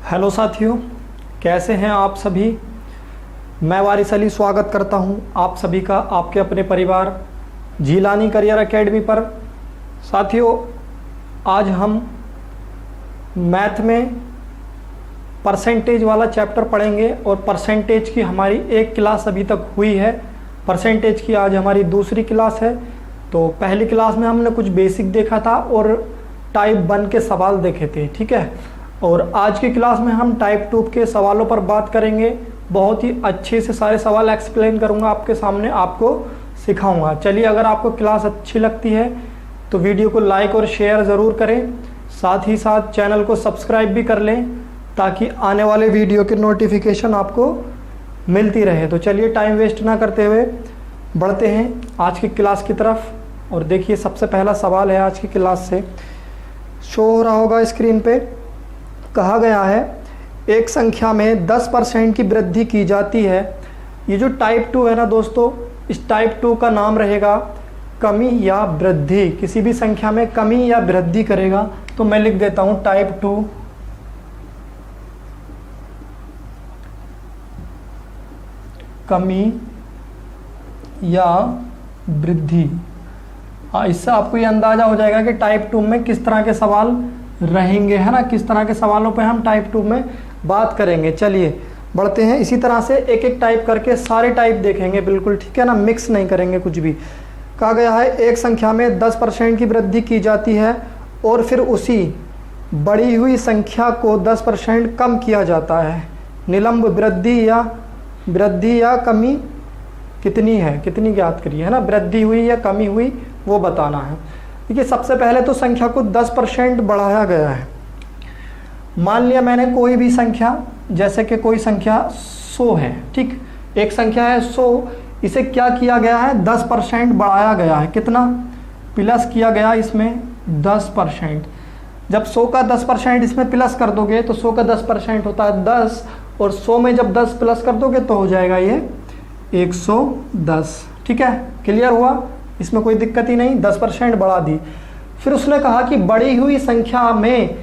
Hello साथियों, कैसे हैं आप सभी। मैं वारिस अली स्वागत करता हूं आप सभी का आपके अपने परिवार जीलानी करियर एकेडमी पर। साथियों, आज हम मैथ में परसेंटेज वाला चैप्टर पढ़ेंगे और परसेंटेज की हमारी एक क्लास अभी तक हुई है। परसेंटेज की आज हमारी दूसरी क्लास है। तो पहली क्लास में हमने कुछ बेसिक देखा था और टाइप 1 के सवाल देखे थे, ठीक है। और आज की क्लास में हम टाइप 2 के सवालों पर बात करेंगे। बहुत ही अच्छे से सारे सवाल एक्सप्लेन करूंगा आपके सामने, आपको सिखाऊंगा। चलिए, अगर आपको क्लास अच्छी लगती है तो वीडियो को लाइक और शेयर ज़रूर करें, साथ ही साथ चैनल को सब्सक्राइब भी कर लें ताकि आने वाले वीडियो के नोटिफिकेशन आपको मिलती रहे। तो चलिए, टाइम वेस्ट ना करते हुए बढ़ते हैं आज की क्लास की तरफ। और देखिए, सबसे पहला सवाल है आज की क्लास से, शो हो रहा होगा स्क्रीन पे। कहा गया है एक संख्या में 10% की वृद्धि की जाती है। ये जो टाइप 2 है ना दोस्तों, इस टाइप 2 का नाम रहेगा कमी या वृद्धि। किसी भी संख्या में कमी या वृद्धि करेगा तो मैं लिख देता हूं टाइप 2 कमी या वृद्धि। इससे आपको ये अंदाजा हो जाएगा कि टाइप 2 में किस तरह के सवाल रहेंगे, है ना, किस तरह के सवालों पे हम टाइप 2 में बात करेंगे। चलिए बढ़ते हैं। इसी तरह से एक एक टाइप करके सारे टाइप देखेंगे, बिल्कुल ठीक है ना, मिक्स नहीं करेंगे कुछ भी। कहा गया है एक संख्या में 10% की वृद्धि की जाती है और फिर उसी बढ़ी हुई संख्या को 10% कम किया जाता है। निलंब वृद्धि या कमी कितनी है, कितनी ज्ञात करिए, है ना। वृद्धि हुई या कमी हुई वो बताना है। देखिए, सबसे पहले तो संख्या को 10% बढ़ाया गया है। मान लिया मैंने कोई भी संख्या, जैसे कि कोई संख्या 100 है, ठीक। एक संख्या है 100, इसे क्या किया गया है, 10% बढ़ाया गया है। कितना प्लस किया गया इसमें, 10%। जब 100 का 10% इसमें प्लस कर दोगे तो 100 का 10% होता है 10, और 100 में जब 10 प्लस कर दोगे तो हो जाएगा ये 110, ठीक है। क्लियर हुआ, इसमें कोई दिक्कत ही नहीं, 10% बढ़ा दी। फिर उसने कहा कि बढ़ी हुई संख्या में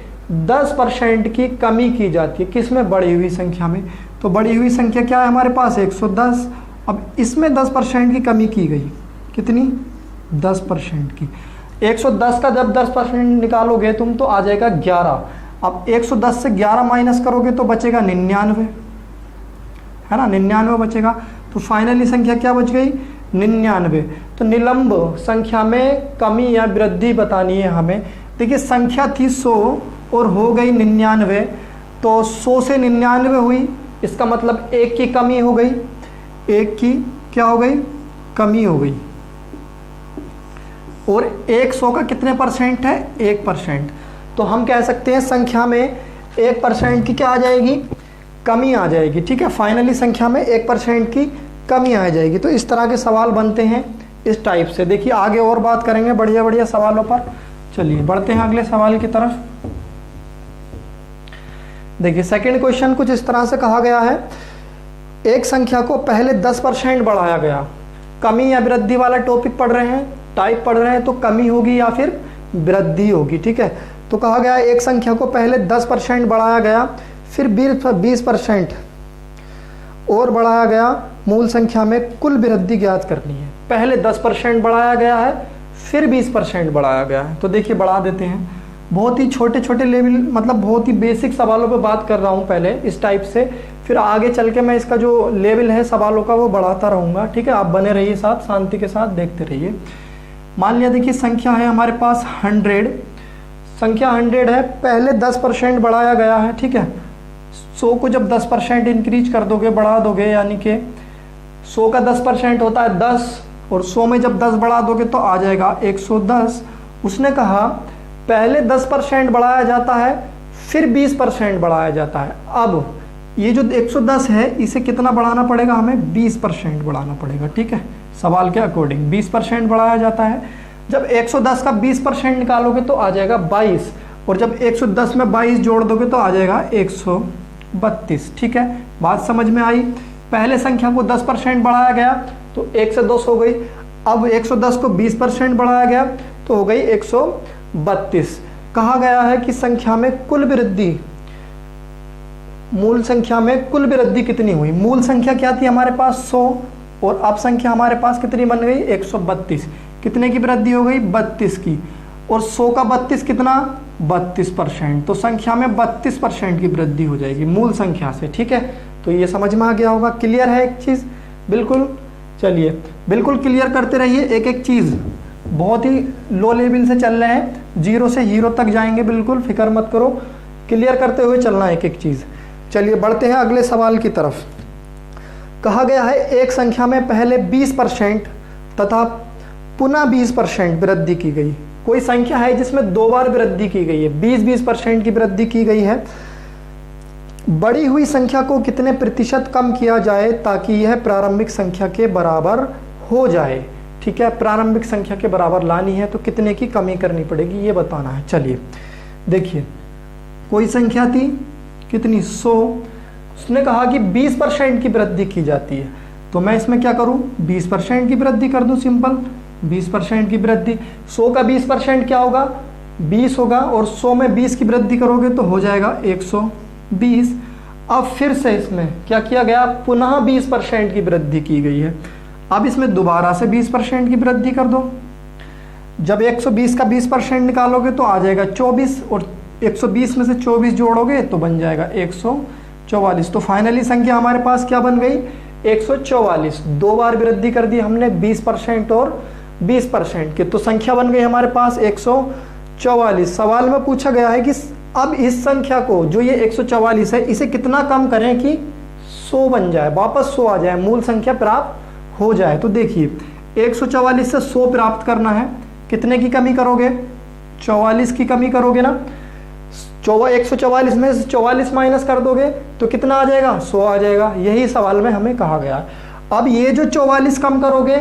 10% की कमी की जाती है। किस में, बढ़ी हुई संख्या में। तो बढ़ी हुई संख्या क्या है हमारे पास, 110। अब इसमें 10% की कमी की गई, कितनी, 10% की। 110 का जब 10% निकालोगे तुम तो आ जाएगा 11। अब 110 से 11 माइनस करोगे तो बचेगा 99, है ना, 99 बचेगा। तो फाइनली संख्या क्या बच गई, 99। तो निलंब संख्या में कमी या वृद्धि बतानी है हमें। देखिए, संख्या थी 100 और हो गई 99, तो 100 से 99 हुई, इसका मतलब 1 की कमी हो गई। 1 की क्या हो गई, कमी हो गई। और 100 का कितने परसेंट है, 1%। तो हम कह सकते हैं संख्या में 1% की क्या आ जाएगी, कमी आ जाएगी, ठीक है। फाइनली संख्या में 1% की कमी आ जाएगी। तो इस तरह के सवाल बनते हैं इस टाइप से। देखिए, आगे और बात करेंगे बढ़िया बढ़िया सवालों पर। चलिए बढ़ते हैं अगले सवाल की तरफ। देखिए, सेकंड क्वेश्चन कुछ इस तरह से कहा गया है, एक संख्या को पहले 10% बढ़ाया गया। कमी या वृद्धि वाला टॉपिक पढ़ रहे हैं, टाइप पढ़ रहे हैं, तो कमी होगी या फिर वृद्धि होगी, ठीक है। तो कहा गया एक संख्या को पहले 10% बढ़ाया गया, फिर 20% और बढ़ाया गया। मूल संख्या में कुल वृद्धि ज्ञात करनी है। पहले 10% बढ़ाया गया है, फिर 20% बढ़ाया गया है। तो देखिए, बढ़ा देते हैं। बहुत ही छोटे छोटे लेवल, मतलब बहुत ही बेसिक सवालों पे बात कर रहा हूँ पहले इस टाइप से, फिर आगे चल के मैं इसका जो लेवल है सवालों का वो बढ़ाता रहूँगा, ठीक है। आप बने रहिए साथ, शांति के साथ देखते रहिए। मान लिया, देखिए संख्या है हमारे पास 100, संख्या 100 है, पहले 10% बढ़ाया गया है, ठीक है। 100 को जब 10% इंक्रीज कर दोगे, बढ़ा दोगे, यानी कि 100 का 10% होता है 10, और 100 में जब 10 बढ़ा दोगे तो आ जाएगा 110। उसने कहा पहले 10% बढ़ाया जाता है, फिर 20% बढ़ाया जाता है। अब ये जो 110 है, इसे कितना बढ़ाना पड़ेगा हमें, 20% बढ़ाना पड़ेगा, ठीक है। सवाल के अकॉर्डिंग 20% बढ़ाया जाता है। जब 110 का 20% निकालोगे तो आ जाएगा 22, और जब 110 में 22 जोड़ दोगे तो आ जाएगा 132, ठीक है। बात समझ में आई। पहले संख्या को 10% बढ़ाया गया तो 1 से 2 हो गई। अब 110 को 20% बढ़ाया गया तो हो गई 132। कहा गया है कि संख्या में कुल वृद्धि मूल संख्या में कुल वृद्धि कितनी हुई। मूल संख्या क्या थी हमारे पास 100 और अब संख्या हमारे पास कितनी बन गई 132। कितने की वृद्धि हो गई 32 की, और 100 का 32 कितना 32%। तो संख्या में 32% की वृद्धि हो जाएगी मूल संख्या से। ठीक है, तो ये समझ में आ गया होगा। क्लियर है एक चीज़ बिल्कुल। चलिए बिल्कुल क्लियर करते रहिए एक एक चीज़, बहुत ही लो लेवल से चल रहे हैं, 0 से हीरो तक जाएंगे, बिल्कुल फिक्र मत करो, क्लियर करते हुए चलना है एक एक चीज़। चलिए बढ़ते हैं अगले सवाल की तरफ। कहा गया है एक संख्या में पहले 20% तथा पुनः 20% वृद्धि की गई। कोई संख्या है जिसमें 2 बार वृद्धि की गई है, 20% की वृद्धि की गई है। बढ़ी हुई संख्या को कितने प्रतिशत कम किया जाए ताकि यह प्रारंभिक संख्या के बराबर हो जाए। ठीक है, प्रारंभिक संख्या के बराबर लानी है तो कितने की कमी करनी पड़ेगी ये बताना है। चलिए देखिए, कोई संख्या थी कितनी 100, उसने कहा कि 20% की वृद्धि की जाती है, तो मैं इसमें क्या करूं 20% की वृद्धि कर दूं, सिंपल 20% की वृद्धि। 100 का 20% क्या होगा 20 होगा, और 100 में 20 की वृद्धि करोगे तो हो जाएगा 120। अब फिर से इसमें क्या किया गया, पुनः 20% की वृद्धि की गई है। अब इसमें दोबारा से 20% की वृद्धि कर दो। जब 120 का 20% निकालोगे तो आ जाएगा 24, और 120 में से 24 जोड़ोगे तो बन जाएगा 144। तो फाइनली संख्या हमारे पास क्या बन गई 144। 2 बार वृद्धि कर दी हमने 20% और 20% के, तो संख्या बन गई हमारे पास 144। सवाल में पूछा गया है कि अब इस संख्या को, जो ये 144 है, इसे कितना कम करें कि 100 बन जाए, वापस 100 आ जाए, मूल संख्या प्राप्त हो जाए। तो देखिए 144 से 100 प्राप्त करना है, कितने की कमी करोगे 44 की कमी करोगे ना। 144 में से 44 माइनस कर दोगे तो कितना आ जाएगा 100 आ जाएगा। यही सवाल में हमें कहा गया। अब ये जो 44 कम करोगे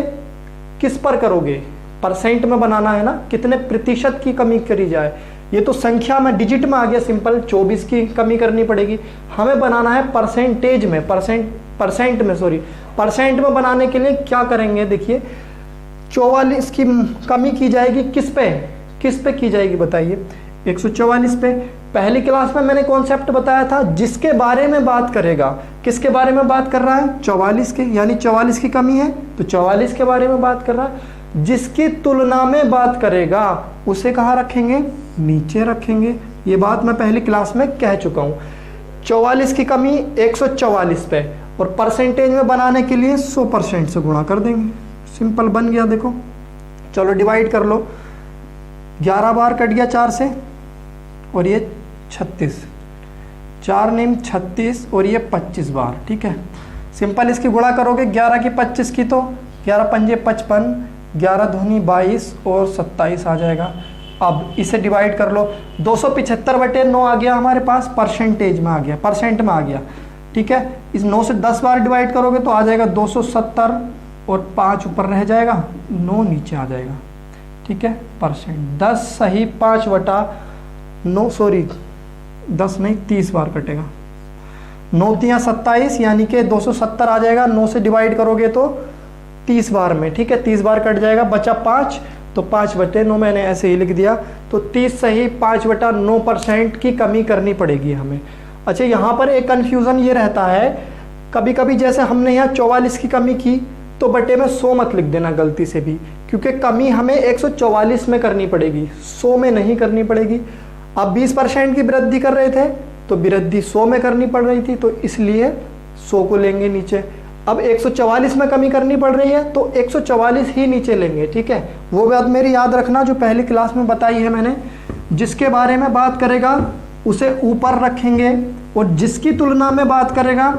किस पर करोगे, परसेंट में बनाना है ना, कितने प्रतिशत की कमी करी जाए। ये तो संख्या में डिजिट में आ गया, सिंपल 24 की कमी करनी पड़ेगी। हमें बनाना है परसेंटेज में, परसेंट में बनाने के लिए क्या करेंगे, देखिए 44 की कमी की जाएगी किस पे की जाएगी बताइए 144 पे। पहली क्लास में मैंने कॉन्सेप्ट बताया था, जिसके बारे में बात करेगा, किसके बारे में बात कर रहा है 44 के, यानी 44 की कमी है तो 44 के बारे में बात कर रहा है। जिसकी तुलना में बात करेगा उसे कहाँ रखेंगे, नीचे रखेंगे। ये बात मैं पहली क्लास में कह चुका हूँ। 44 की कमी 144 पे, और परसेंटेज में बनाने के लिए 100% से गुणा कर देंगे, सिंपल बन गया। देखो चलो डिवाइड कर लो, 11 बार कट गया 4 से, और ये 36, 4 नेम 36, और ये 25 बार। ठीक है, सिंपल इसकी गुणा करोगे 11 की 25 की तो 11 पंजे 55, 11 दूनी 22 और 27 आ जाएगा। अब इसे डिवाइड कर लो, 275/9 आ गया हमारे पास, परसेंटेज में आ गया, परसेंट में आ गया। ठीक है, इस 9 से 10 बार डिवाइड करोगे तो आ जाएगा 270, और 5 ऊपर रह जाएगा, 9 नीचे आ जाएगा। ठीक है, परसेंट 10 सही 5/9, सॉरी 10 नहीं 30 बार कटेगा, 9 तियां 27, यानी कि 270 आ जाएगा। 9 से डिवाइड करोगे तो 30 बार में। ठीक है, 30 बार कट जाएगा, बचा 5, तो 5/9 मैंने ऐसे ही लिख दिया। तो 30 सही 5/9% की कमी करनी पड़ेगी हमें। अच्छा, यहाँ पर एक कन्फ्यूज़न ये रहता है, कभी कभी जैसे हमने यहाँ 44 की कमी की तो बटे में 100 मत लिख देना गलती से भी, क्योंकि कमी हमें 144 में करनी पड़ेगी, 100 में नहीं करनी पड़ेगी। अब 20% की वृद्धि कर रहे थे तो वृद्धि 100 में करनी पड़ रही थी, तो इसलिए 100 को लेंगे नीचे। अब 144 में कमी करनी पड़ रही है तो 144 ही नीचे लेंगे। ठीक है, वो बात मेरी याद रखना जो पहली क्लास में बताई है मैंने, जिसके बारे में बात करेगा उसे ऊपर रखेंगे, और जिसकी तुलना में बात करेगा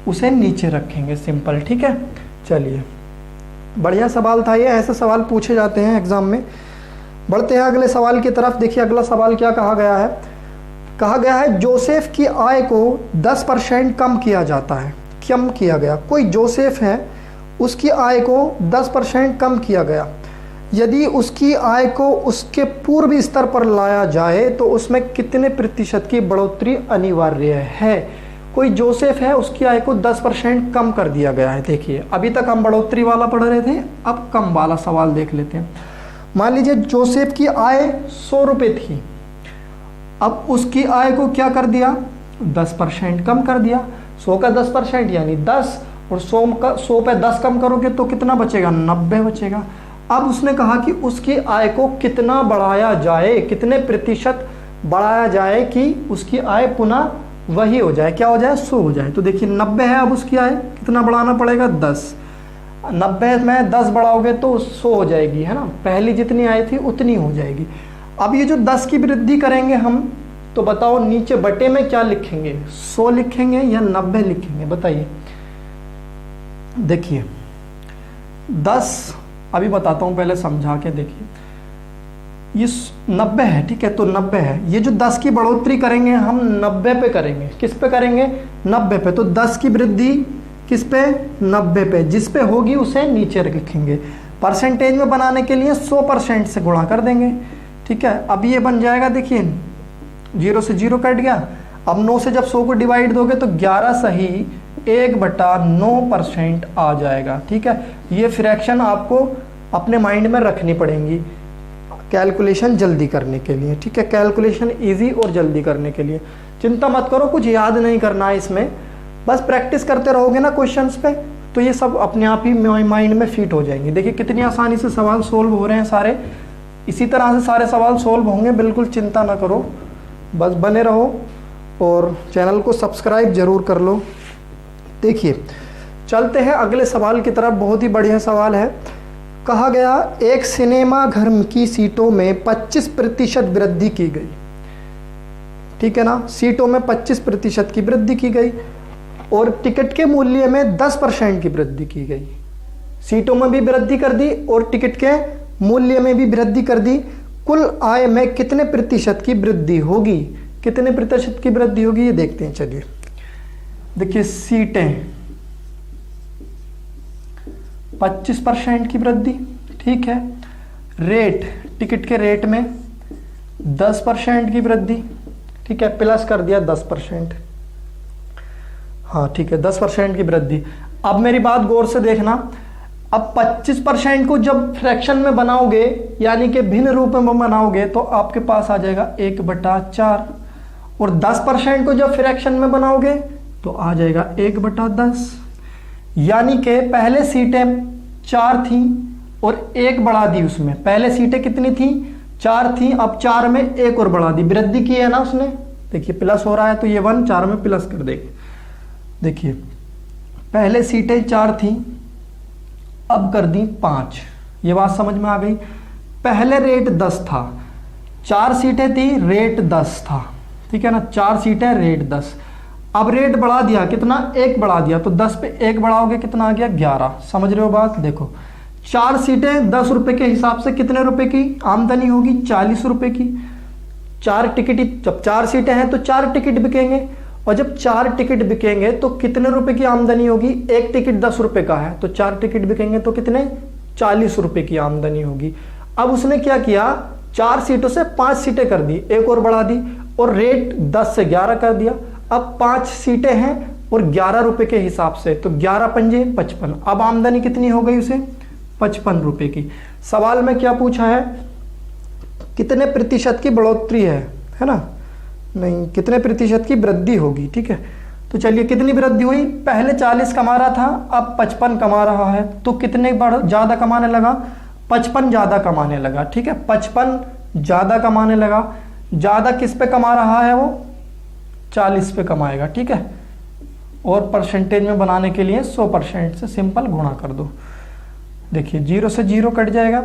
उसे नीचे रखेंगे, सिंपल। ठीक है, चलिए बढ़िया सवाल था ये, ऐसे सवाल पूछे जाते हैं एग्जाम में। बढ़ते हैं अगले सवाल की तरफ। देखिए अगला सवाल क्या कहा गया है। कहा गया है जोसेफ की आय को 10% कम किया जाता है। कम किया गया, कोई जोसेफ है, उसकी आय को 10% कम किया गया। यदि उसकी आय को उसके पूर्व स्तर पर लाया जाए तो उसमें कितने प्रतिशत की बढ़ोतरी अनिवार्य है। कोई जोसेफ है, उसकी आय को 10% कम कर दिया गया है। देखिए अभी तक हम बढ़ोतरी वाला पढ़ रहे थे, अब कम वाला सवाल देख लेते हैं। मान लीजिए जोसेफ की आय 100 रुपये थी, अब उसकी आय को क्या कर दिया 10% कम कर दिया। 100 का 10% यानी 10, और 100 पे 10 कम करोगे तो कितना बचेगा, 90 बचेगा। अब उसने कहा कि उसकी आय को कितना बढ़ाया जाए, कितने प्रतिशत बढ़ाया जाए कि उसकी आय पुनः वही हो जाए, क्या हो जाए, 100 हो जाए। तो देखिए 90 है, अब उसकी आय कितना बढ़ाना पड़ेगा, 10। 90 में 10 बढ़ाओगे तो 100 हो जाएगी, है ना, पहली जितनी आय थी उतनी हो जाएगी। अब ये जो 10 की वृद्धि करेंगे हम, तो बताओ नीचे बटे में क्या लिखेंगे, 100 लिखेंगे या 90 लिखेंगे, बताइए। देखिए 10, अभी बताता हूं, पहले समझा के देखिए। ये 90 है, ठीक है, तो 90 है। ये जो 10 की बढ़ोतरी करेंगे हम 90 पे करेंगे, किस पे करेंगे, 90 पे। तो 10 की वृद्धि किस पे, 90 पे, जिस पे होगी उसे नीचे लिखेंगे। परसेंटेज में बनाने के लिए 100% से गुणा कर देंगे, ठीक है। अब ये बन जाएगा, देखिए 0 से 0 कट गया। अब 9 से जब 100 को डिवाइड दोगे तो 11 सही 1/9% आ जाएगा, ठीक है। ये फ्रैक्शन आपको अपने माइंड में रखनी पड़ेंगी कैलकुलेशन जल्दी करने के लिए, ठीक है, कैलकुलेशन इजी और जल्दी करने के लिए। चिंता मत करो, कुछ याद नहीं करना है इसमें, बस प्रैक्टिस करते रहोगे ना क्वेश्चंस पे, तो ये सब अपने आप ही माइंड में फिट हो जाएंगे। देखिए कितनी आसानी से सवाल सोल्व हो रहे हैं सारे, इसी तरह से सारे सवाल सोल्व होंगे, बिल्कुल चिंता ना करो, बस बने रहो और चैनल को सब्सक्राइब जरूर कर लो। देखिए चलते हैं अगले सवाल की तरफ, बहुत ही बढ़िया सवाल है। कहा गया एक सिनेमा घर की सीटों में 25% वृद्धि की गई, ठीक है ना, सीटों में 25% की वृद्धि की गई और टिकट के मूल्य में 10% की वृद्धि की गई। सीटों में भी वृद्धि कर दी और टिकट के मूल्य में भी वृद्धि कर दी। कुल आय में कितने प्रतिशत की वृद्धि होगी, कितने प्रतिशत की वृद्धि होगी ये देखते हैं। चलिए देखिए, सीटें 25% की वृद्धि, ठीक है। रेट, टिकट के रेट में 10% की वृद्धि, ठीक है, प्लस कर दिया 10%, हाँ ठीक है, 10% की वृद्धि। अब मेरी बात गौर से देखना, अब 25% को जब फ्रैक्शन में बनाओगे यानी कि भिन्न रूप में बनाओगे तो आपके पास आ जाएगा 1/4, और 10% को जब फ्रैक्शन में बनाओगे तो आ जाएगा 1/10। यानी कि पहले सीटें 4 थी और 1 बढ़ा दी उसमें। पहले सीटें कितनी थी, 4 थी, अब 4 में 1 और बढ़ा दी, वृद्धि की है ना उसने। देखिए प्लस हो रहा है तो ये 1 4 में प्लस कर देंगे। देखिए पहले सीटें 4 थी, अब कर दी 5, ये बात समझ में आ गई। पहले रेट 10 था, 4 सीटें थी, रेट 10 था, ठीक है ना, 4 सीटें रेट 10। अब रेट बढ़ा दिया, कितना, 1 बढ़ा दिया, तो 10 पे 1 बढ़ाओगे कितना आ गया, 11। समझ रहे हो बात, देखो 4 सीटें 10 रुपए के हिसाब से कितने रुपए की आमदनी होगी, 40 रुपए की। 4 टिकट, जब 4 सीटें हैं तो 4 टिकट बिकेंगे, और जब 4 टिकट बिकेंगे तो कितने रुपए की आमदनी होगी, एक टिकट 10 रुपए का है तो 4 टिकट बिकेंगे तो कितने, 40 रुपए की आमदनी होगी। अब उसने क्या किया, 4 सीटों से 5 सीटें कर दी, 1 और बढ़ा दी, और रेट 10 से 11 कर दिया। अब 5 सीटें हैं और 11 रुपए के हिसाब से, तो 11 पंजे 55। अब आमदनी कितनी हो गई उसे, 55 रुपए की। सवाल में क्या पूछा है, कितने प्रतिशत की बढ़ोतरी है ना, नहीं कितने प्रतिशत की वृद्धि होगी, ठीक है। तो चलिए कितनी वृद्धि हुई, पहले 40 कमा रहा था अब 55 कमा रहा है, तो कितने ज्यादा कमाने लगा, 55 ज्यादा कमाने लगा, ठीक है, 55 ज्यादा कमाने लगा। ज्यादा किस पे कमा रहा है वो, 40 पे कमाएगा, ठीक है। और परसेंटेज में बनाने के लिए 100% से सिंपल गुणा कर दो। देखिए 0 से 0 कट जाएगा,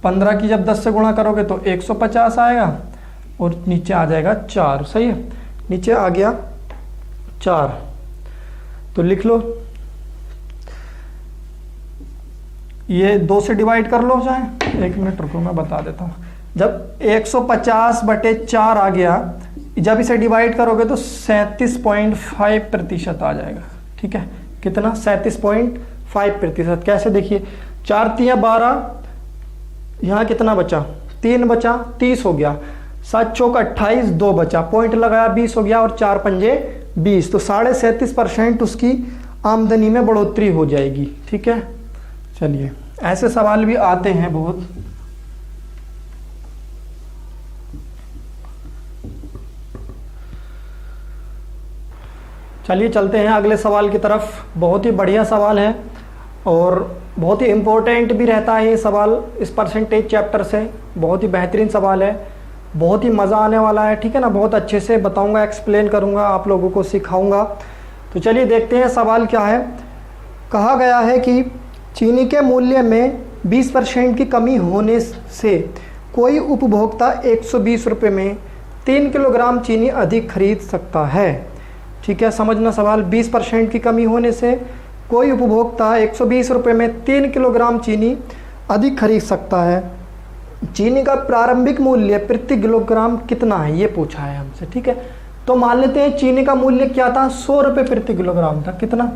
15 की जब 10 से गुणा करोगे तो 150 आएगा, और नीचे आ जाएगा 4, सही है, नीचे आ गया 4। तो लिख लो, ये 2 से डिवाइड कर लो चाहे, 1 मिनट रुको मैं बता देता हूँ। जब 150/4 आ गया, जब इसे डिवाइड करोगे तो 37.5% आ जाएगा, ठीक है, कितना, 37.5%। कैसे, देखिए 4 तिया 12, यहाँ कितना बचा, 3 बचा, 30 हो गया, 7 चौक 28, 2 बचा, पॉइंट लगाया 20 हो गया, और 4 पंजे 20, तो 37.5% उसकी आमदनी में बढ़ोतरी हो जाएगी, ठीक है। चलिए ऐसे सवाल भी आते हैं बहुत। चलिए चलते हैं अगले सवाल की तरफ। बहुत ही बढ़िया सवाल है और बहुत ही इम्पोर्टेंट भी रहता है ये सवाल इस परसेंटेज चैप्टर से। बहुत ही बेहतरीन सवाल है, बहुत ही मज़ा आने वाला है, ठीक है ना। बहुत अच्छे से बताऊंगा, एक्सप्लेन करूंगा, आप लोगों को सिखाऊंगा। तो चलिए देखते हैं सवाल क्या है। कहा गया है कि चीनी के मूल्य में 20% की कमी होने से कोई उपभोक्ता 120 रुपये में 3 किलोग्राम चीनी अधिक खरीद सकता है। ठीक है, समझना सवाल। 20% की कमी होने से कोई उपभोक्ता 120 रुपये में 3 किलोग्राम चीनी अधिक खरीद सकता है। चीनी का प्रारंभिक मूल्य प्रति किलोग्राम कितना है, ये पूछा है हमसे। ठीक है, तो मान लेते हैं चीनी का मूल्य क्या था, 100 रुपये प्रति किलोग्राम था। कितना,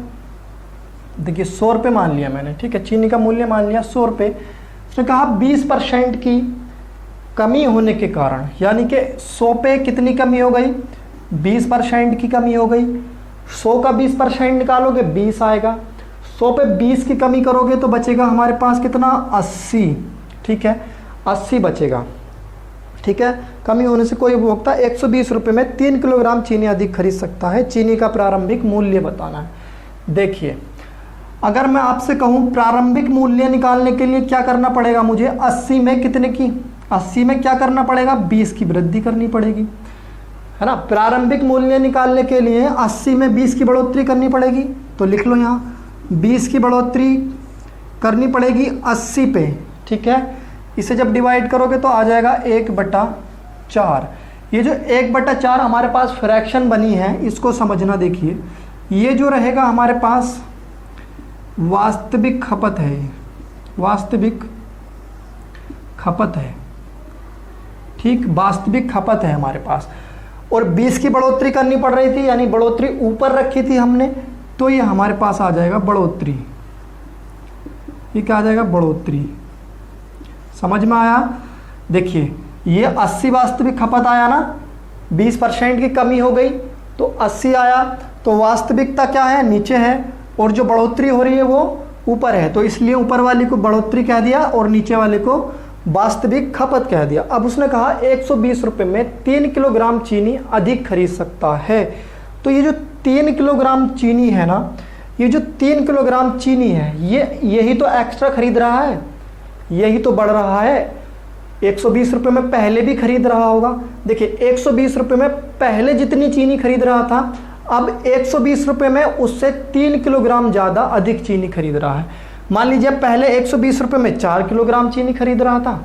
देखिए 100 रुपये मान लिया मैंने। ठीक है, चीनी का मूल्य मान लिया 100 रुपये। उसने कहा 20% की कमी होने के कारण, यानी कि 100 पे कितनी कमी हो गई, 20% की कमी हो गई। 100 का 20% निकालोगे 20 आएगा। 100 पे 20 की कमी करोगे तो बचेगा हमारे पास कितना, 80। ठीक है, 80 बचेगा। ठीक है, कमी होने से कोई उपभोक्ता 120 रुपये में 3 किलोग्राम चीनी अधिक खरीद सकता है। चीनी का प्रारंभिक मूल्य बताना है। देखिए, अगर मैं आपसे कहूँ प्रारंभिक मूल्य निकालने के लिए क्या करना पड़ेगा मुझे, 80 में कितने की, 80 में क्या करना पड़ेगा, 20 की वृद्धि करनी पड़ेगी, है ना। प्रारंभिक मूल्य निकालने के लिए 80 में 20 की बढ़ोतरी करनी पड़ेगी। तो लिख लो यहाँ 20 की बढ़ोतरी करनी पड़ेगी 80 पे। ठीक है, इसे जब डिवाइड करोगे तो आ जाएगा 1/4। ये जो 1/4 हमारे पास फ्रैक्शन बनी है, इसको समझना। देखिए, ये जो रहेगा हमारे पास वास्तविक खपत है, वास्तविक खपत है। ठीक, वास्तविक खपत है हमारे पास। और 20 की बढ़ोतरी करनी पड़ रही थी, यानी बढ़ोतरी ऊपर रखी थी हमने, तो ये हमारे पास आ जाएगा बढ़ोतरी। ये क्या आ जाएगा, बढ़ोतरी। समझ में आया। देखिए, ये 80 वास्तविक खपत आया ना, 20% की कमी हो गई तो 80 आया। तो वास्तविकता क्या है, नीचे है, और जो बढ़ोतरी हो रही है वो ऊपर है, तो इसलिए ऊपर वाली को बढ़ोतरी कह दिया और नीचे वाले को वास्तविक खपत कह दिया। अब उसने कहा 120 रुपये में 3 किलोग्राम चीनी अधिक खरीद सकता है। तो ये जो 3 किलोग्राम चीनी है ना, ये जो 3 किलोग्राम चीनी है, यही तो एक्स्ट्रा खरीद रहा है, यही तो बढ़ रहा है। 120 रुपये में पहले भी खरीद रहा होगा। देखिए, 120 रुपये में पहले जितनी चीनी खरीद रहा था, अब 120 रुपये में उससे 3 किलोग्राम ज़्यादा अधिक चीनी खरीद रहा है। मान लीजिए पहले 120 रुपये में 4 किलोग्राम चीनी खरीद रहा था,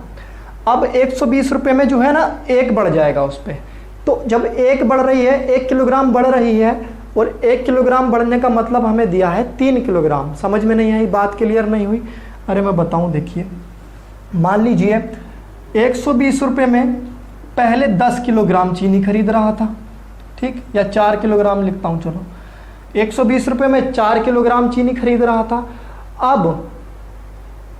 अब 120 रुपये में जो है ना 1 बढ़ जाएगा उस पर। तो जब 1 बढ़ रही है, 1 किलोग्राम बढ़ रही है, और 1 किलोग्राम बढ़ने का मतलब हमें दिया है 3 किलोग्राम। समझ में नहीं आई, बात क्लियर नहीं हुई। अरे मैं बताऊँ, देखिए, मान लीजिए 120 रुपये में पहले 10 किलोग्राम चीनी खरीद रहा था। ठीक, या 4 किलोग्राम लिखता हूँ, चलो। 120 रुपये में 4 किलोग्राम चीनी खरीद रहा था। अब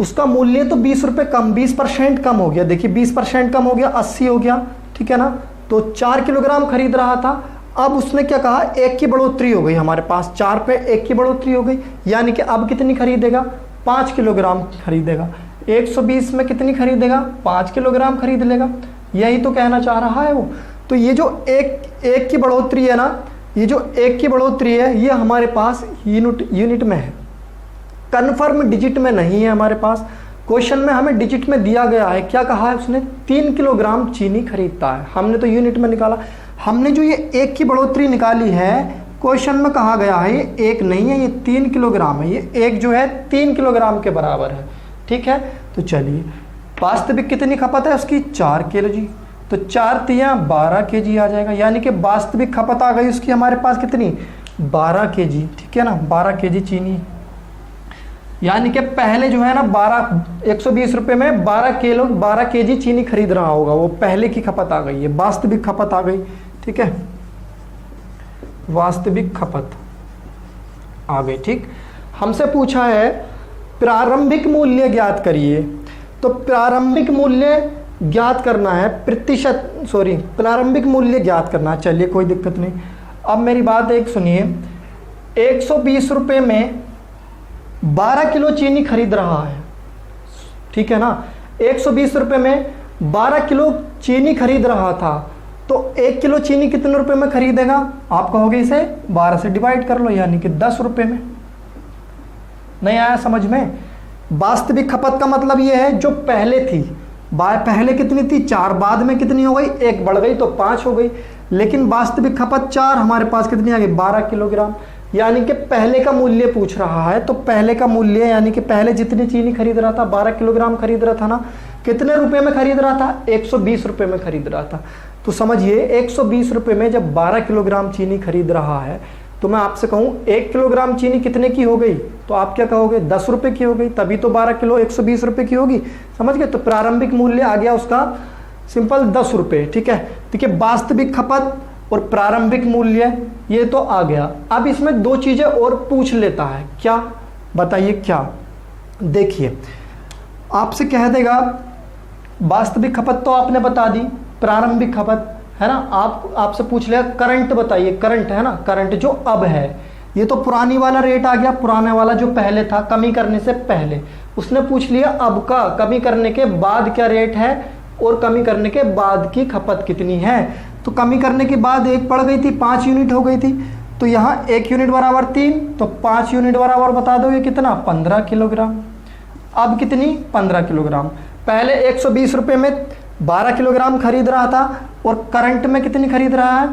उसका मूल्य तो 20 रुपये कम, 20% कम हो गया। देखिए, 20% कम हो गया, 80 हो गया। ठीक है ना, तो 4 किलोग्राम खरीद रहा था। अब उसने क्या कहा, 1 की बढ़ोतरी हो गई हमारे पास, 4 पे 1 की बढ़ोतरी हो गई, यानी कि अब कितनी खरीदेगा, 5 किलोग्राम खरीदेगा। 120 में कितनी खरीदेगा, 5 किलोग्राम खरीद लेगा। यही तो कहना चाह रहा है वो। तो ये जो एक की बढ़ोतरी है ना, ये जो 1 की बढ़ोतरी है, ये हमारे पास यूनिट में है, कन्फर्म डिजिट में नहीं है हमारे पास। क्वेश्चन में हमें डिजिट में दिया गया है, क्या कहा है उसने, 3 किलोग्राम चीनी खरीदता है। हमने तो यूनिट में निकाला। हमने जो ये 1 की बढ़ोतरी निकाली है, क्वेश्चन में कहा गया है ये 1 नहीं है, ये 3 किलोग्राम है। ये 1 जो है 3 किलोग्राम के बराबर है। ठीक है, तो चलिए, वास्तविक कितनी खपत है उसकी, 4 kg। तो 4 तिया 12 kg आ जाएगा, यानी कि वास्तविक खपत आ गई उसकी हमारे पास कितनी, 12 kg। ठीक है ना, 12 kg चीनी, यानी कि पहले जो है ना 120 रुपये में 12 kg चीनी खरीद रहा होगा, वो पहले की खपत आ गई है, वास्तविक खपत आ गई। ठीक है, वास्तविक खपत आ गई। ठीक, हमसे पूछा है प्रारंभिक मूल्य ज्ञात करिए। तो प्रारंभिक मूल्य ज्ञात करना है, प्रारंभिक मूल्य ज्ञात करना है। चलिए, कोई दिक्कत नहीं। अब मेरी बात एक सुनिए, 120 रुपये में 12 किलो चीनी खरीद रहा है। ठीक है ना, 120 रुपये में 12 किलो चीनी खरीद रहा था। तो 1 किलो चीनी कितने रुपए में खरीदेगा? आप कहोगे इसे 12 से डिवाइड कर लो, यानी कि 10 रुपए में। नहीं आया समझ में? वास्तविक खपत का मतलब यह है जो पहले थी, पहले कितनी थी 4, बाद में कितनी हो गई 1 बढ़ गई तो 5 हो गई, लेकिन वास्तविक खपत 4, हमारे पास कितनी आ गई 12 किलोग्राम। यानी कि पहले का मूल्य पूछ रहा है, तो पहले का मूल्य यानी कि पहले जितनी चीनी खरीद रहा था 12 किलोग्राम खरीद रहा था ना, कितने रुपए में खरीद रहा था? 120 रुपए में खरीद रहा था। तो समझिए 120 रुपए में जब 12 किलोग्राम चीनी खरीद रहा है, तो मैं आपसे कहूं 1 किलोग्राम चीनी कितने की हो गई? तो आप क्या कहोगे 10 रुपए की हो गई, तभी तो 12 किलो 120 रुपए की होगी। समझ गए? तो प्रारंभिक मूल्य आ गया उसका सिंपल 10 रुपए। ठीक है, देखिए वास्तविक खपत और प्रारंभिक मूल्य ये तो आ गया। अब इसमें 2 चीजें और पूछ लेता है, क्या बताइए क्या? देखिए आपसे कह देगा वास्तविक खपत तो आपने बता दी, प्रारंभिक खपत है ना, आपसे पूछ लिया करंट बताइए, करंट है ना, करंट जो अब है, ये तो पुरानी वाला रेट आ गया, पुराने वाला जो पहले था कमी करने से पहले। उसने पूछ लिया अब का, कमी करने के बाद क्या रेट है और कमी करने के बाद की खपत कितनी है। तो कमी करने के बाद 1 बढ़ गई थी, 5 यूनिट हो गई थी, तो यहाँ 1 यूनिट बराबर 3, तो 5 यूनिट बराबर बता दो ये कितना 15 किलोग्राम। अब कितनी 15 किलोग्राम। पहले 120 रुपए में 12 किलोग्राम खरीद रहा था और करंट में कितनी खरीद रहा है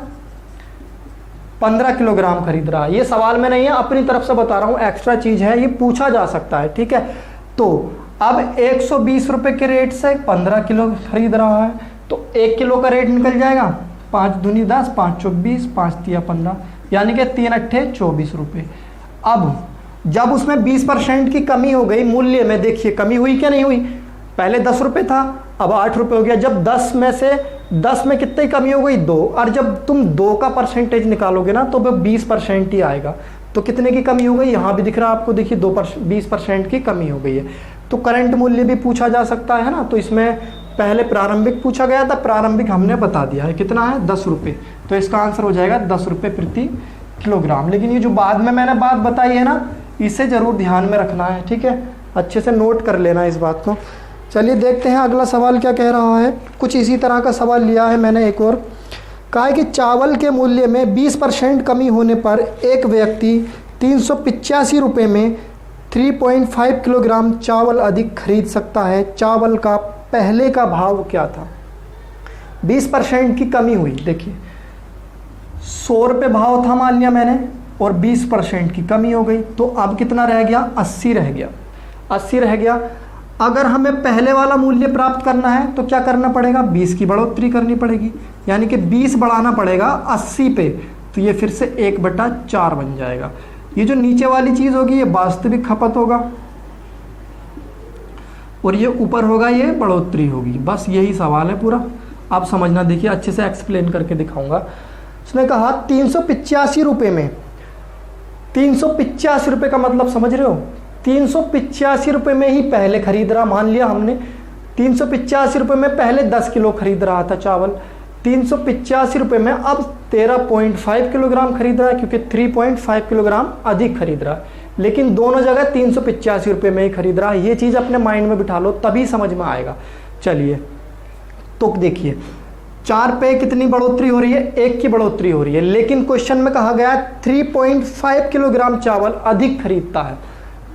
15 किलोग्राम खरीद रहा है। ये सवाल में नहीं है, अपनी तरफ से बता रहा हूं, एक्स्ट्रा चीज है, ये पूछा जा सकता है। ठीक है, तो अब 120 रुपए के रेट से 15 किलो खरीद रहा है, तो 1 किलो का रेट निकल जाएगा 5 दूनी 10, 5 चौक 20, 5 तिया 15, यानी कि 3 अट्ठे 24 रुपए। अब जब उसमें 20% की कमी हो गई मूल्य में, देखिए कमी हुई क्या नहीं हुई, पहले 10 रुपए था अब 8 रुपए हो गया। जब 10 में से 10 में कितनी कमी हो गई 2, और जब तुम 2 का परसेंटेज निकालोगे ना तो वह 20% ही आएगा। तो कितने की कमी हो गई, यहाँ भी दिख रहा है आपको, देखिए 20% की कमी हो गई है। तो करंट मूल्य भी पूछा जा सकता है ना, तो इसमें पहले प्रारंभिक पूछा गया था, प्रारंभिक हमने बता दिया है कितना है 10 रुपये, तो इसका आंसर हो जाएगा 10 रुपये प्रति किलोग्राम। लेकिन ये जो बाद में मैंने बात बताई है ना, इसे जरूर ध्यान में रखना है। ठीक है, अच्छे से नोट कर लेना इस बात को। चलिए देखते हैं अगला सवाल क्या कह रहा है। कुछ इसी तरह का सवाल लिया है मैंने एक और, कहा है कि चावल के मूल्य में 20% कमी होने पर एक व्यक्ति 385 रुपये में 3.5 किलोग्राम चावल अधिक खरीद सकता है। चावल का पहले का भाव क्या था? 20% की कमी हुई, देखिए 100 रुपये भाव था मान लिया मैंने, और 20% की कमी हो गई, तो अब कितना रह गया 80 रह गया, 80 रह गया। अगर हमें पहले वाला मूल्य प्राप्त करना है तो क्या करना पड़ेगा, 20 की बढ़ोतरी करनी पड़ेगी, यानी कि 20 बढ़ाना पड़ेगा 80 पे, तो ये फिर से 1/4 बन जाएगा। ये जो नीचे वाली चीज़ होगी ये वास्तविक खपत होगा, और ये ऊपर होगा ये बढ़ोतरी होगी। बस यही सवाल है पूरा, आप समझना। देखिए अच्छे से एक्सप्लेन करके दिखाऊंगा। उसने कहा 385 रुपये में, 385 रुपये का मतलब समझ रहे हो, 385 रुपये में ही पहले खरीद रहा, मान लिया हमने 385 रुपये में पहले 10 किलो खरीद रहा था चावल, 385 रुपये में अब 13.5 किलोग्राम खरीद रहा है, क्योंकि 3.5 किलोग्राम अधिक खरीद रहा है, लेकिन दोनों जगह 385 रुपये में ही खरीद रहा है। ये चीज़ अपने माइंड में बिठा लो, तभी समझ में आएगा। चलिए तो देखिए 4 पे कितनी बढ़ोतरी हो रही है, 1 की बढ़ोतरी हो रही है, लेकिन क्वेश्चन में कहा गया 3.5 किलोग्राम चावल अधिक खरीदता है।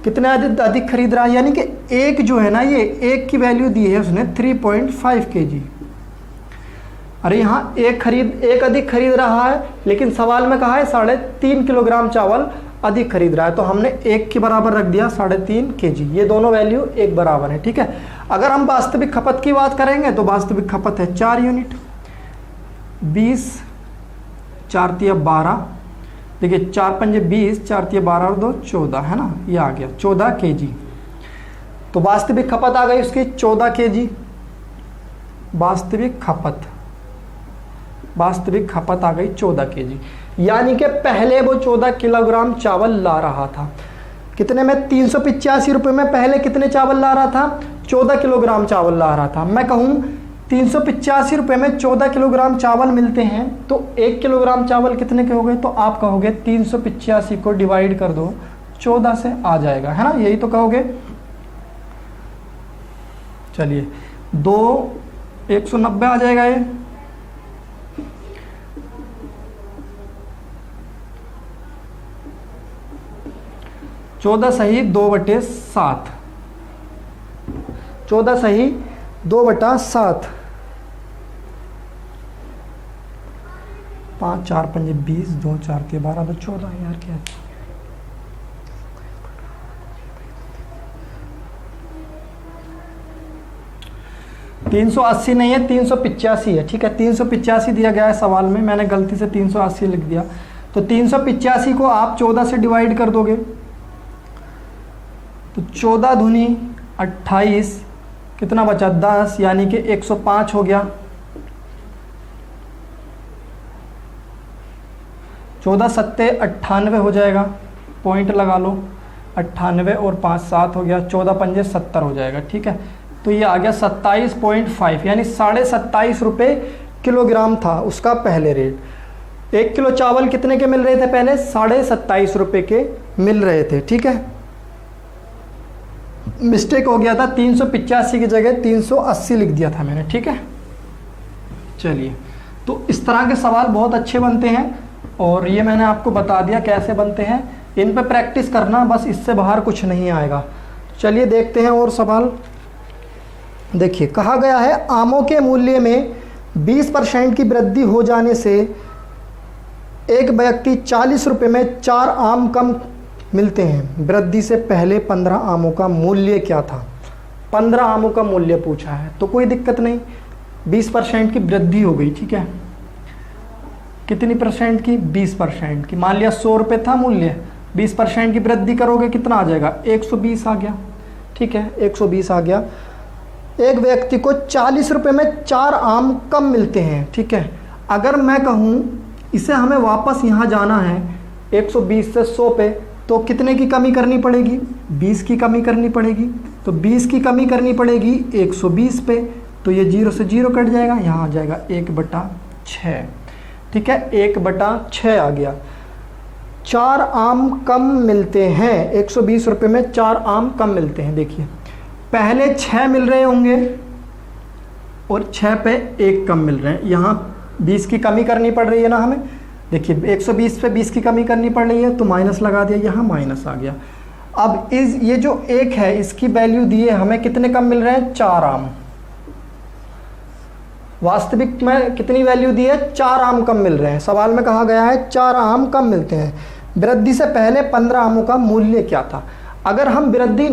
कितने अधिक खरीद रहा है, यानी कि एक जो है ना, ये 1 की वैल्यू दी है उसने 3.5 kg। अरे यहाँ एक अधिक खरीद रहा है, लेकिन सवाल में कहा है 3.5 किलोग्राम चावल अधिक खरीद रहा है, तो हमने 1 के बराबर रख दिया 3.5 kg। ये दोनों वैल्यू एक बराबर है। ठीक है, अगर हम वास्तविक खपत की बात करेंगे तो वास्तविक खपत है 4 यूनिट, 20 4 तिया 12, देखिए 4 पंजे 20, 4 तिया 12 और 2 14 है ना, ये आ गया 14 kg। तो वास्तविक खपत आ गई उसकी 14 kg। वास्तविक खपत आ गई 14 kg, यानी कि पहले वो 14 किलोग्राम चावल ला रहा था। कितने में, 385 रुपये में पहले कितने चावल ला रहा था, 14 किलोग्राम चावल ला रहा था। मैं कहूँ 385 रुपये में 14 किलोग्राम चावल मिलते हैं, तो 1 किलोग्राम चावल कितने के हो गए, तो आप कहोगे 385 को डिवाइड कर दो 14 से, आ जाएगा, है ना, यही तो कहोगे। चलिए 190 आ जाएगा ये, 14 सही 2/7, 14 सही 2/7, 5 4 5 20, 2 4 के 12, तो 14 यार क्या है? 380 नहीं है, 385 है। ठीक है, 385 दिया गया है सवाल में, मैंने गलती से 380 लिख दिया। तो 385 को आप 14 से डिवाइड कर दोगे तो 14 दूनी 28, कितना बचा 10, यानी कि 105 हो गया। 14 सत्ते 98 हो जाएगा, पॉइंट लगा लो, 98 और 5 7 हो गया, 14 पंजे 70 हो जाएगा। ठीक है, तो ये आ गया 27.5, यानी 27.5 रुपये किलोग्राम था उसका पहले रेट। 1 किलो चावल कितने के मिल रहे थे पहले? 27.5 रुपये के मिल रहे थे। ठीक है, मिस्टेक हो गया था, 385 की जगह 380 लिख दिया था मैंने। ठीक है, चलिए, तो इस तरह के सवाल बहुत अच्छे बनते हैं और ये मैंने आपको बता दिया कैसे बनते हैं। इन पे प्रैक्टिस करना, बस इससे बाहर कुछ नहीं आएगा। चलिए देखते हैं और सवाल। देखिए, कहा गया है आमों के मूल्य में 20% की वृद्धि हो जाने से एक व्यक्ति 40 रुपये में 4 आम कम मिलते हैं। वृद्धि से पहले 15 आमों का मूल्य क्या था? 15 आमों का मूल्य पूछा है, तो कोई दिक्कत नहीं, 20% की वृद्धि हो गई। ठीक है, कितनी परसेंट की? 20% की। मान लिया 100 रुपये था मूल्य, 20% की वृद्धि करोगे कितना आ जाएगा? 120 आ गया। ठीक है, 120 आ गया। एक व्यक्ति को 40 रुपये में 4 आम कम मिलते हैं। ठीक है, अगर मैं कहूँ इसे हमें वापस यहाँ जाना है 120 से 100 पे, तो कितने की कमी करनी पड़ेगी? 20 की कमी करनी पड़ेगी। तो 20 की कमी करनी पड़ेगी 120 पे, तो ये 0 से 0 कट जाएगा, यहाँ आ जाएगा 1/6। ठीक है, 1/6 आ गया। 4 आम कम मिलते हैं, 120 रुपये में 4 आम कम मिलते हैं। देखिए, पहले 6 मिल रहे होंगे और 6 पे 1 कम मिल रहे हैं, यहाँ 20 की कमी करनी पड़ रही है ना हमें। देखिए, 120 पे 20 की कमी करनी पड़ रही है, तो माइनस लगा दिया, यहाँ माइनस आ गया। अब ये जो 1 है इसकी वैल्यू दी है हमें, कितने कम मिल रहे हैं? 4 आम। वास्तविक में कितनी वैल्यू दी है? 4 आम कम मिल रहे हैं। सवाल में कहा गया है 4 आम कम मिलते हैं। वृद्धि से पहले 15 आमों का मूल्य क्या था? अगर हम वृद्धि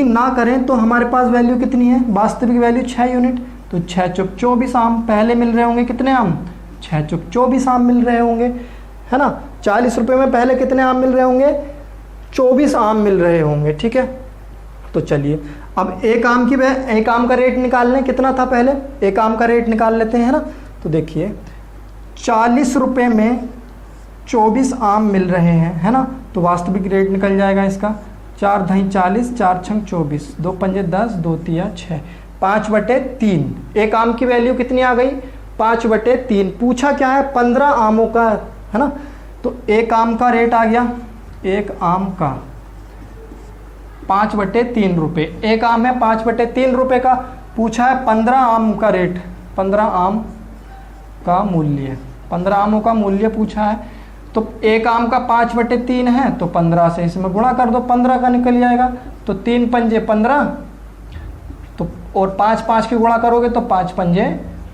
ना करें तो हमारे पास वैल्यू कितनी है? वास्तविक वैल्यू 6 यूनिट, तो 6 चौक 24 आम पहले मिल रहे होंगे। कितने आम? 6 चौक 24 आम मिल रहे होंगे, है ना। 40 रुपये में पहले कितने आम मिल रहे होंगे? 24 आम मिल रहे होंगे। ठीक है, तो चलिए अब एक आम का रेट निकाल लें। कितना था पहले? एक आम का रेट निकाल लेते हैं ना। तो देखिए, 40 रुपये में 24 आम मिल रहे हैं, है ना, तो वास्तविक रेट निकल जाएगा इसका। 4 दही 40, 4 छंग 24, 2 पंजे 10, 2 तिया 6, 5/3। एक आम की वैल्यू कितनी आ गई? 5/3। पूछा क्या है? 15 आमों का, है ना। तो एक आम का रेट आ गया, एक आम का 5/3 रुपये। एक आम है 5/3 रुपये का। पूछा है 15 आम का रेट, 15 आम का मूल्य, 15 आमों का मूल्य पूछा है। तो एक आम का 5/3 है, तो 15 से इसमें गुणा कर दो, 15 का निकल जाएगा। तो 3 पंजे 15, तो और 5 5 की गुणा करोगे तो 5 पंजे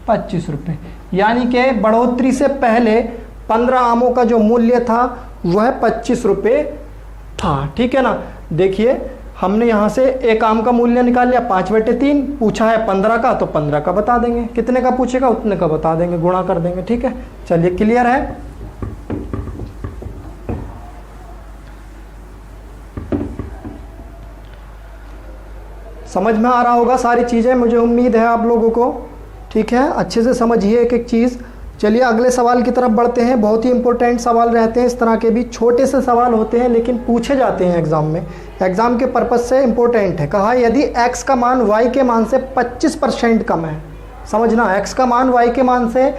25 रुपये। यानी कि बढ़ोतरी से पहले 15 आमों का जो मूल्य था वह 25 रुपये था। ठीक है ना। देखिए, हमने यहाँ से एक आम का मूल्य निकाल लिया 5/3, पूछा है 15 का, तो 15 का बता देंगे, कितने का पूछेगा उतने का बता देंगे, गुणा कर देंगे। ठीक है, चलिए क्लियर है। समझ में आ रहा होगा सारी चीज़ें, मुझे उम्मीद है आप लोगों को। ठीक है, अच्छे से समझिए एक एक चीज़। चलिए अगले सवाल की तरफ बढ़ते हैं। बहुत ही इंपॉर्टेंट सवाल रहते हैं, इस तरह के भी छोटे से सवाल होते हैं लेकिन पूछे जाते हैं एग्जाम में, एग्जाम के पर्पज से इंपॉर्टेंट है। कहा यदि x का मान y के मान से 25% कम है, समझना, x का मान y के मान से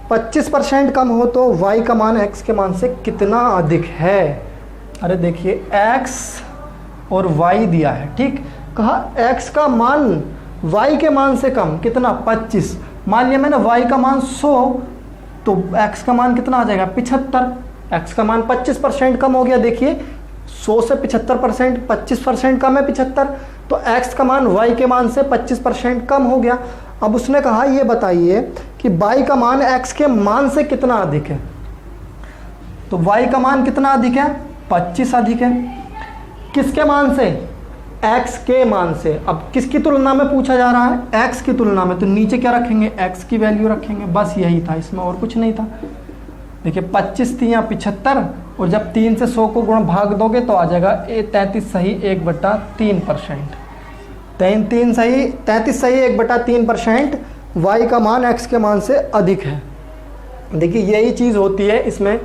25% कम हो तो y का मान x के मान से कितना अधिक है। अरे देखिए, x और y दिया है, ठीक। कहा x का मान y के मान से कम, कितना? 25। मान लिया मैंने y का मान 100, तो x का मान कितना आ जाएगा? 75। x का मान 25% कम हो गया। देखिए 100 से 75%, 25% कम है 75, तो x का मान y के मान से 25% कम हो गया। अब उसने कहा ये बताइए कि y का मान x के मान से कितना अधिक है। तो y का मान कितना अधिक है, 25 अधिक है। किसके मान से, x के मान से। अब किसकी तुलना में पूछा जा रहा है, x की तुलना में, तो नीचे क्या रखेंगे, x की वैल्यू रखेंगे, बस यही था, इसमें और कुछ नहीं था। देखिए 25 थी यहाँ 75, और जब 3 से 100 को गुण भाग दोगे तो आ जाएगा 33 सही 1/3%। 33 सही 1/3%, y का मान x के मान से अधिक है। देखिए यही चीज़ होती है इसमें।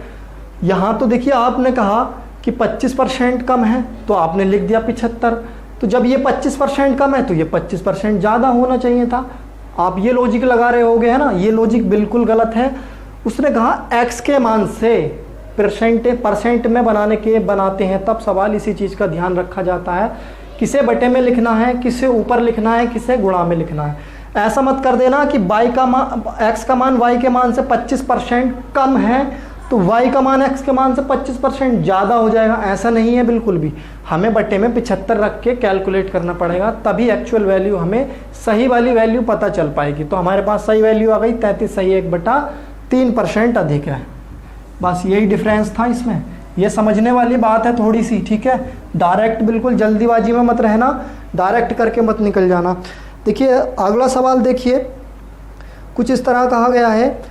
यहाँ तो देखिए आपने कहा कि 25% कम है, तो आपने लिख दिया 75, तो जब ये 25% कम है तो ये 25% ज़्यादा होना चाहिए था। आप ये लॉजिक लगा रहे होगे, है ना, ये लॉजिक बिल्कुल गलत है। उसने कहा x के मान से परसेंट में बनाते हैं तब सवाल इसी चीज़ का ध्यान रखा जाता है, किसे बटे में लिखना है, किसे ऊपर लिखना है, किसे गुणा में लिखना है। ऐसा मत कर देना कि x का मान y के मान से 25% कम है तो y का मान x के मान से 25% ज़्यादा हो जाएगा, ऐसा नहीं है बिल्कुल भी। हमें बटे में 75 रख के कैलकुलेट करना पड़ेगा, तभी एक्चुअल वैल्यू हमें सही वाली वैल्यू पता चल पाएगी। तो हमारे पास सही वैल्यू आ गई 33 सही 1/3% अधिक है। बस यही डिफरेंस था इसमें, ये समझने वाली बात है थोड़ी सी, ठीक है। डायरेक्ट बिल्कुल जल्दीबाजी में मत रहना, डायरेक्ट करके मत निकल जाना। देखिए अगला सवाल देखिए, कुछ इस तरह कहा गया है,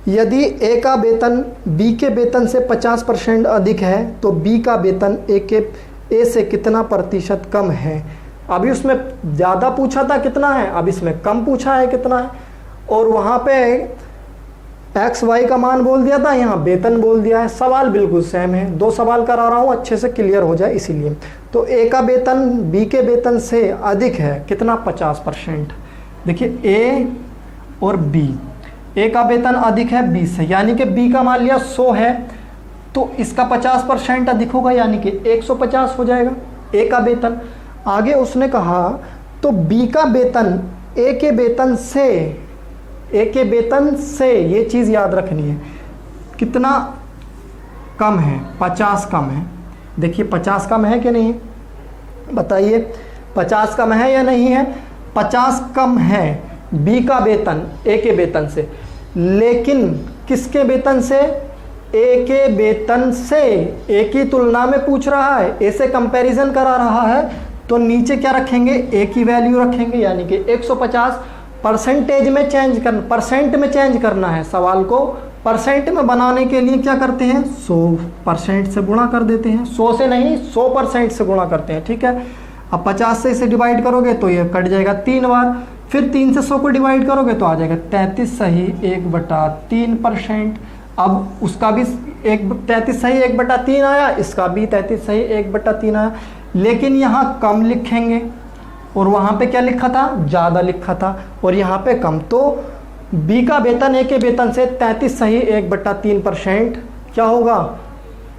यदि ए का वेतन बी के वेतन से 50% अधिक है तो बी का वेतन ए से कितना प्रतिशत कम है। अभी उसमें ज़्यादा पूछा था कितना है, अब इसमें कम पूछा है कितना है, और वहाँ पे एक्स वाई का मान बोल दिया था, यहाँ वेतन बोल दिया है। सवाल बिल्कुल सेम है, दो सवाल करा रहा हूँ अच्छे से क्लियर हो जाए इसीलिए। तो ए का वेतन बी के वेतन से अधिक है कितना, 50%। देखिए ए और बी, ए का वेतन अधिक है 20 से, यानी कि बी का मान लिया 100 है तो इसका 50% अधिक होगा, यानी कि 150 हो जाएगा ए का वेतन। आगे उसने कहा तो बी का वेतन ए के वेतन से ये चीज़ याद रखनी है, कितना कम है, 50 कम है। देखिए 50 कम है कि नहीं, बताइए 50 कम है या नहीं है। 50 कम है बी का वेतन ए के वेतन से, लेकिन किसके वेतन से, ए के वेतन से। ए की तुलना में पूछ रहा है, ए से कंपैरिजन करा रहा है, तो नीचे क्या रखेंगे, ए की वैल्यू रखेंगे, यानी कि 150। परसेंटेज में चेंज करना, परसेंट में चेंज करना है सवाल को, परसेंट में बनाने के लिए क्या करते हैं, 100% से गुणा कर देते हैं। 100 से नहीं 100% से गुणा करते हैं, ठीक है। अब 50 से इसे डिवाइड करोगे तो ये कट जाएगा 3 बार, फिर 3 से 100 को डिवाइड करोगे तो आ जाएगा 33 सही 1/3%। अब उसका भी 33 सही 1/3 आया, इसका भी 33 सही 1/3 आया, लेकिन यहाँ कम लिखेंगे और वहाँ पे क्या लिखा था, ज़्यादा लिखा था, और यहाँ पे कम। तो बी का वेतन ए के वेतन से 33 सही 1/3% क्या होगा,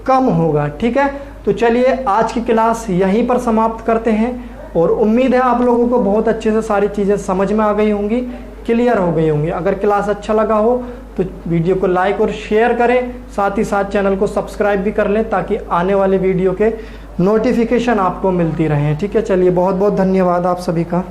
कम होगा, ठीक है। तो चलिए आज की क्लास यहीं पर समाप्त करते हैं, और उम्मीद है आप लोगों को बहुत अच्छे से सारी चीज़ें समझ में आ गई होंगी, क्लियर हो गई होंगी। अगर क्लास अच्छा लगा हो तो वीडियो को लाइक और शेयर करें, साथ ही साथ चैनल को सब्सक्राइब भी कर लें ताकि आने वाले वीडियो के नोटिफिकेशन आपको मिलती रहें, ठीक है। चलिए बहुत बहुत धन्यवाद आप सभी का।